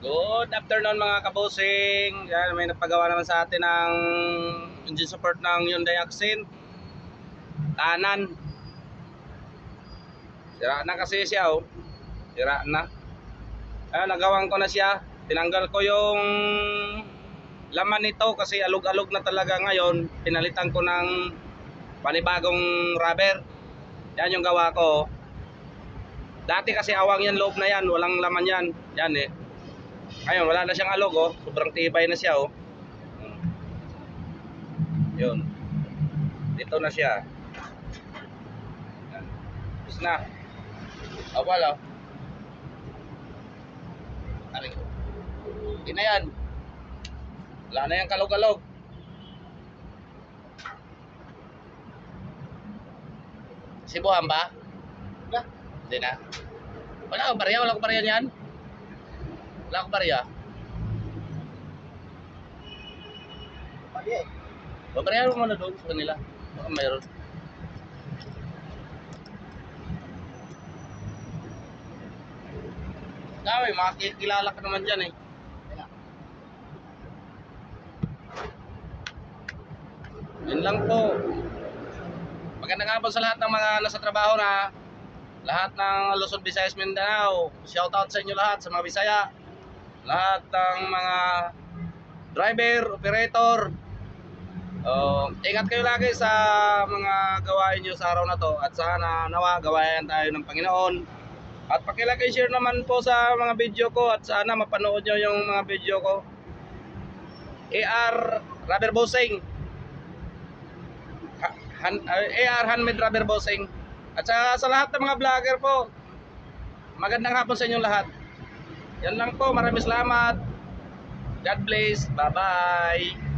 Good afternoon mga kabosing. Yan, may napagawa naman sa atin ng engine support ng Hyundai Accent. Tanan. Sira na kasi siya oh. Sira na. Nagawan ko na siya. Tinanggal ko yung laman nito kasi alog-alog na talaga ngayon. Pinalitan ko ng panibagong rubber. Yan yung gawa ko. Dati kasi awang yan, loob na yan. Walang laman yan. Yan eh. Ngayon, wala na siyang alog, oh. Sobrang tibay na siya, oh. Yun. Dito na siya. Yan. Tapos na. O, wala. Aray ko. Hindi na yan. Wala na yung kalog-alog. Sibuhan ba? Hindi na. Wala akong barya, wala akong barya niyan. Wala akong barya. Babarya mo muna doon sa kanila. Baka mayroon. Dami, makikilala ka naman dyan eh. Yun lang po. Magandang hapon sa lahat ng mga nasa trabaho na. Lahat ng Luzon, Visayas, Mindanao. Shoutout sa inyo lahat, sa mga Bisaya. Lahat ng mga driver, operator. Ingat kayo lagi sa mga gawain nyo sa araw na to. At sana nawa gawain tayo ng Panginoon. At pakilike share naman po sa mga video ko. At sana mapanood nyo yung mga video ko. AR Rubber Bossing. AR Handmade Rubber Bossing. At sa lahat ng mga vlogger po, magandang hapon sa inyong lahat. Yan lang po, maraming salamat. God bless, bye bye.